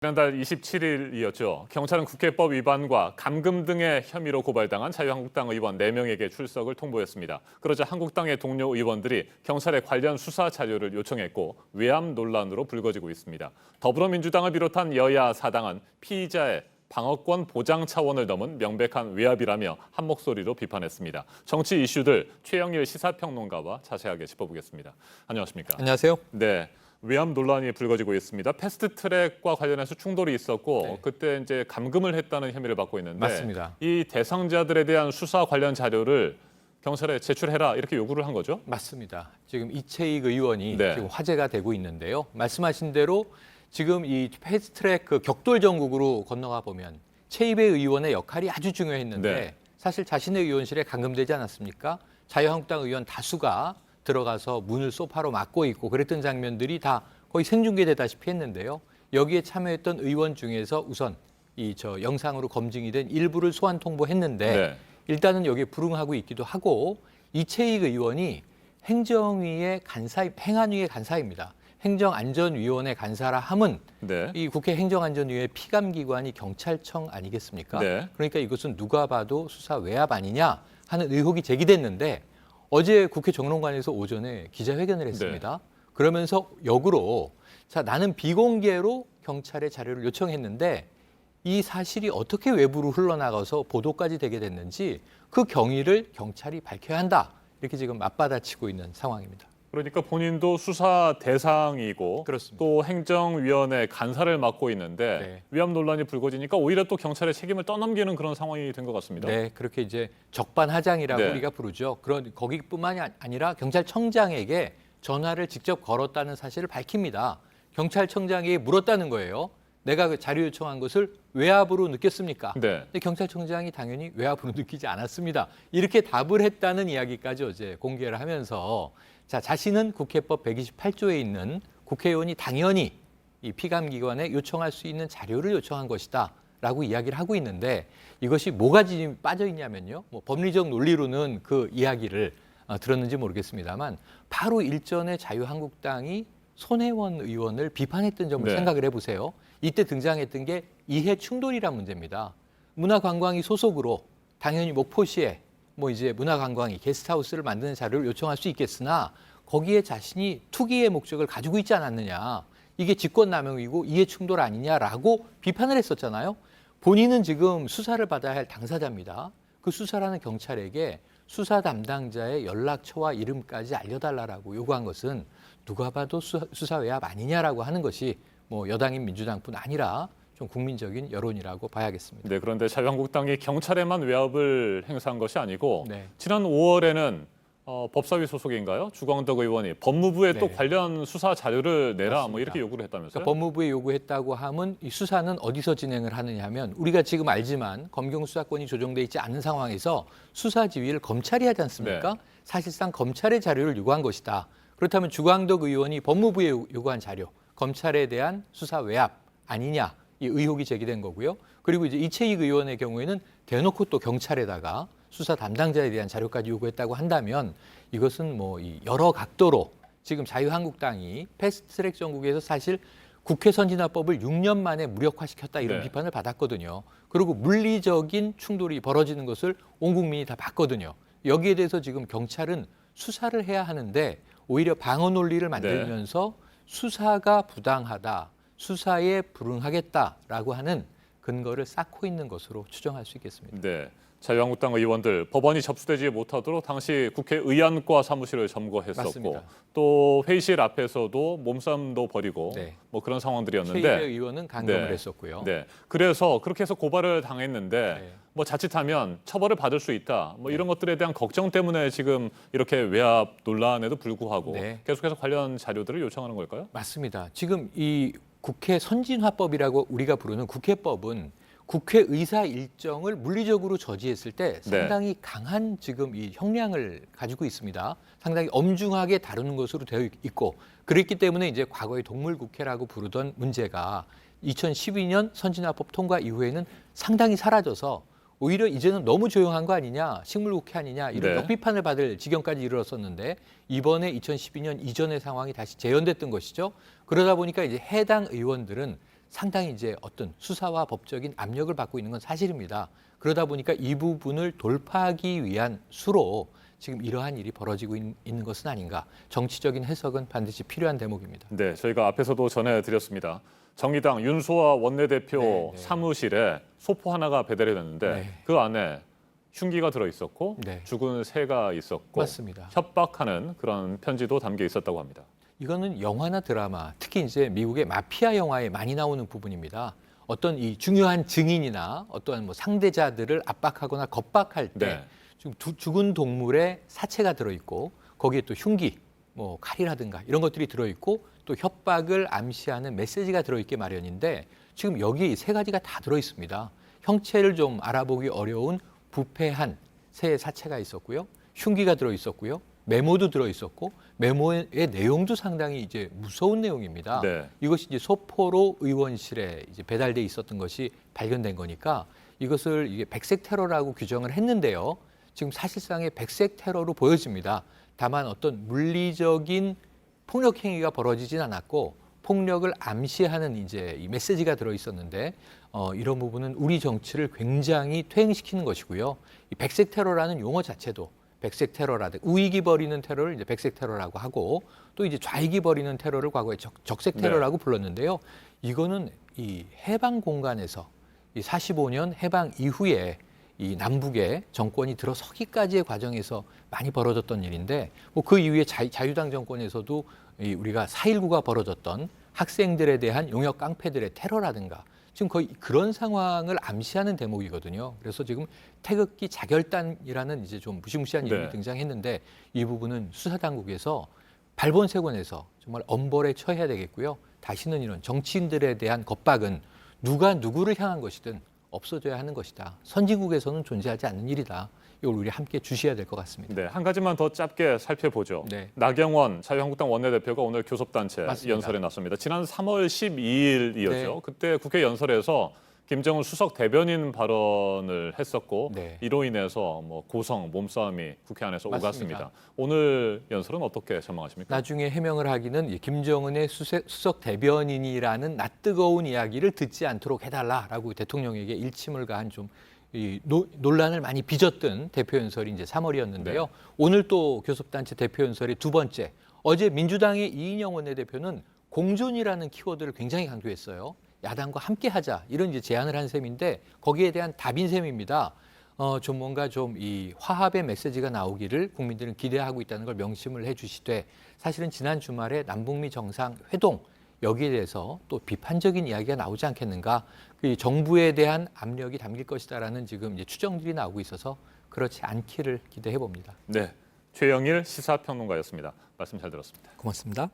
지난달 27일이었죠. 경찰은 국회법 위반과 감금 등의 혐의로 고발당한 자유한국당 의원 4명에게 출석을 통보했습니다. 그러자 한국당의 동료 의원들이 경찰에 관련 수사 자료를 요청했고 외압 논란으로 불거지고 있습니다. 더불어민주당을 비롯한 여야 사당은 피의자의 방어권 보장 차원을 넘은 명백한 외압이라며 한 목소리로 비판했습니다. 정치 이슈들 최영일 시사평론가와 자세하게 짚어보겠습니다. 안녕하십니까? 안녕하세요. 네. 외압 논란이 불거지고 있습니다. 패스트트랙과 관련해서 충돌이 있었고 그때 이제 감금을 했다는 혐의를 받고 있는데 맞습니다. 이 대상자들에 대한 수사 관련 자료를 경찰에 제출해라 이렇게 요구를 한 거죠? 맞습니다. 지금 이채익 의원이 네. 지금 화제가 되고 있는데요. 말씀하신 대로 지금 이 패스트트랙 그 격돌 전국으로 건너가 보면 최이배 의원의 역할이 아주 중요했는데 네. 사실 자신의 의원실에 감금되지 않았습니까? 자유한국당 의원 다수가 들어가서 문을 소파로 막고 있고 그랬던 장면들이 다 거의 생중계되다시피 했는데요. 여기에 참여했던 의원 중에서 우선 영상으로 검증이 된 일부를 소환 통보했는데 네. 일단은 여기에 불응하고 있기도 하고 이채익 의원이 행정위의 행안위의 간사입니다. 행정안전위원회 간사라 함은 네. 이 국회 행정안전위의 피감기관이 경찰청 아니겠습니까? 네. 그러니까 이것은 누가 봐도 수사 외압 아니냐 하는 의혹이 제기됐는데 어제 국회 정론관에서 오전에 기자회견을 했습니다. 그러면서 역으로 나는 비공개로 경찰에 자료를 요청했는데 이 사실이 어떻게 외부로 흘러나가서 보도까지 되게 됐는지 그 경위를 경찰이 밝혀야 한다. 이렇게 지금 맞받아치고 있는 상황입니다. 그러니까 본인도 수사 대상이고 그렇습니다. 또 행정위원회 간사를 맡고 있는데 네. 위압 논란이 불거지니까 오히려 또 경찰의 책임을 떠넘기는 그런 상황이 된 것 같습니다. 네, 그렇게 이제 적반하장이라고 네. 우리가 부르죠. 거기뿐만이 아니라 경찰청장에게 전화를 직접 걸었다는 사실을 밝힙니다. 경찰청장에게 물었다는 거예요. 내가 그 자료 요청한 것을 외압으로 느꼈습니까? 네. 근데 경찰청장이 당연히 외압으로 느끼지 않았습니다. 이렇게 답을 했다는 이야기까지 어제 공개를 하면서 자신은 국회법 128조에 있는 국회의원이 당연히 이 피감기관에 요청할 수 있는 자료를 요청한 것이다 라고 이야기를 하고 있는데 이것이 뭐가 지금 빠져 있냐면요. 법리적 논리로는 그 이야기를 들었는지 모르겠습니다만 바로 일전에 자유한국당이 손혜원 의원을 비판했던 점을 네. 생각을 해보세요. 이때 등장했던 게 이해 충돌이란 문제입니다. 문화관광위 소속으로 당연히 목포시에 이제 문화관광위 게스트하우스를 만드는 자료를 요청할 수 있겠으나 거기에 자신이 투기의 목적을 가지고 있지 않았느냐. 이게 직권남용이고 이해충돌 아니냐라고 비판을 했었잖아요. 본인은 지금 수사를 받아야 할 당사자입니다. 그 수사라는 경찰에게 수사 담당자의 연락처와 이름까지 알려달라고 요구한 것은 누가 봐도 수사 외압 아니냐라고 하는 것이 여당인 민주당뿐 아니라 좀 국민적인 여론이라고 봐야겠습니다. 네, 그런데 자유한국당이 경찰에만 외압을 행사한 것이 아니고 네. 지난 5월에는 법사위 소속인가요? 주광덕 의원이 법무부에 또 네. 관련 수사 자료를 내라 맞습니다. 이렇게 요구를 했다면서요? 그러니까 법무부에 요구했다고 하면 이 수사는 어디서 진행을 하느냐 하면 우리가 지금 알지만 검경 수사권이 조정돼 있지 않은 상황에서 수사 지휘를 검찰이 하지 않습니까? 네. 사실상 검찰의 자료를 요구한 것이다. 그렇다면 주광덕 의원이 법무부에 요구한 자료, 검찰에 대한 수사 외압 아니냐 이 의혹이 제기된 거고요. 그리고 이제 이채익 의원의 경우에는 대놓고 또 경찰에다가 수사 담당자에 대한 자료까지 요구했다고 한다면 이것은 이 여러 각도로 지금 자유한국당이 패스트트랙 정국에서 사실 국회 선진화법을 6년 만에 무력화시켰다 이런 네. 비판을 받았거든요. 그리고 물리적인 충돌이 벌어지는 것을 온 국민이 다 봤거든요. 여기에 대해서 지금 경찰은 수사를 해야 하는데 오히려 방어 논리를 만들면서 수사가 부당하다, 수사에 불응하겠다라고 하는 근거를 쌓고 있는 것으로 추정할 수 있겠습니다. 네. 자유한국당 의원들 법원이 접수되지 못하도록 당시 국회의안과 사무실을 점거했었고 맞습니다. 또 회의실 앞에서도 몸싸움도 벌이고 네. 그런 상황들이었는데 최이배 의원은 감금을 네. 했었고요. 네. 그래서 그렇게 해서 고발을 당했는데 네. 자칫하면 처벌을 받을 수 있다. 이런 것들에 대한 걱정 때문에 지금 이렇게 외압 논란에도 불구하고 네. 계속해서 관련 자료들을 요청하는 걸까요? 맞습니다. 지금 이 국회 선진화법이라고 우리가 부르는 국회법은 국회의사 일정을 물리적으로 저지했을 때 상당히 강한 지금 이 형량을 가지고 있습니다. 상당히 엄중하게 다루는 것으로 되어 있고 그랬기 때문에 이제 과거의 동물국회라고 부르던 문제가 2012년 선진화법 통과 이후에는 상당히 사라져서 오히려 이제는 너무 조용한 거 아니냐, 식물국회 아니냐 이런 역비판을 받을 지경까지 이르렀었는데 이번에 2012년 이전의 상황이 다시 재현됐던 것이죠. 그러다 보니까 이제 해당 의원들은 상당히 이제 어떤 수사와 법적인 압력을 받고 있는 건 사실입니다. 그러다 보니까 이 부분을 돌파하기 위한 수로 지금 이러한 일이 벌어지고 있는 것은 아닌가. 정치적인 해석은 반드시 필요한 대목입니다. 네, 저희가 앞에서도 전해드렸습니다. 정의당 윤소아 원내대표 네, 네. 사무실에 소포 하나가 배달이 됐는데 네. 그 안에 흉기가 들어 있었고 네. 죽은 새가 있었고 맞습니다. 협박하는 그런 편지도 담겨 있었다고 합니다. 이거는 영화나 드라마, 특히 이제 미국의 마피아 영화에 많이 나오는 부분입니다. 어떤 이 중요한 증인이나 어떠한 뭐 상대자들을 압박하거나 겁박할 때 네. 지금 죽은 동물의 사체가 들어있고 거기에 또 흉기, 뭐 칼이라든가 이런 것들이 들어있고 또 협박을 암시하는 메시지가 들어있게 마련인데 지금 여기 세 가지가 다 들어있습니다. 형체를 좀 알아보기 어려운 부패한 새의 사체가 있었고요. 흉기가 들어있었고요. 메모도 들어있었고 메모의 내용도 상당히 이제 무서운 내용입니다. 네. 이것이 이제 소포로 의원실에 이제 배달돼 있었던 것이 발견된 거니까 이것을 이게 백색 테러라고 규정을 했는데요. 지금 사실상의 백색 테러로 보여집니다. 다만 어떤 물리적인 폭력 행위가 벌어지진 않았고 폭력을 암시하는 이제 이 메시지가 들어 있었는데 이런 부분은 우리 정치를 굉장히 퇴행시키는 것이고요. 이 백색 테러라는 용어 자체도 백색 테러라든 우익이 벌이는 테러를 이제 백색 테러라고 하고 또 이제 좌익이 벌이는 테러를 과거에 적색 테러라고 불렀는데요. 이거는 이 해방 공간에서 이 45년 해방 이후에 이 남북의 정권이 들어서기까지의 과정에서 많이 벌어졌던 일인데 뭐 그 이후에 자유당 정권에서도 이 우리가 4.19가 벌어졌던 학생들에 대한 용역 깡패들의 테러라든가 지금 거의 그런 상황을 암시하는 대목이거든요. 그래서 지금 태극기 자결단이라는 이제 좀 무시무시한 이름이 네. 등장했는데 이 부분은 수사당국에서 발본색원에서 정말 엄벌에 처해야 되겠고요. 다시는 이런 정치인들에 대한 겁박은 누가 누구를 향한 것이든 없어져야 하는 것이다. 선진국에서는 존재하지 않는 일이다. 이걸 우리 함께 주시해야 될 것 같습니다. 네, 한 가지만 더 짧게 살펴보죠. 네. 나경원 자유한국당 원내대표가 오늘 교섭단체 맞습니다. 연설에 나섰습니다. 지난 3월 12일이었죠. 네. 그때 국회 연설에서 김정은 수석 대변인 발언을 했었고 네. 이로 인해서 뭐 고성 몸싸움이 국회 안에서 맞습니다. 오갔습니다. 오늘 연설은 어떻게 전망하십니까? 나중에 해명을 하기는 김정은의 수석 대변인이라는 낯뜨거운 이야기를 듣지 않도록 해달라라고 대통령에게 일침을 가한 좀 논란을 많이 빚었던 대표 연설이 이제 3월이었는데요. 네. 오늘 또 교섭단체 대표 연설의 두 번째. 어제 민주당의 이인영 원내대표는 공존이라는 키워드를 굉장히 강조했어요. 야당과 함께하자 이런 이제 제안을 한 셈인데 거기에 대한 답인 셈입니다. 좀 뭔가 좀 이 화합의 메시지가 나오기를 국민들은 기대하고 있다는 걸 명심을 해주시되 사실은 지난 주말에 남북미 정상 회동 여기에 대해서 또 비판적인 이야기가 나오지 않겠는가? 그 정부에 대한 압력이 담길 것이다라는 지금 이제 추정들이 나오고 있어서 그렇지 않기를 기대해 봅니다. 네, 최영일 시사평론가였습니다. 말씀 잘 들었습니다. 고맙습니다.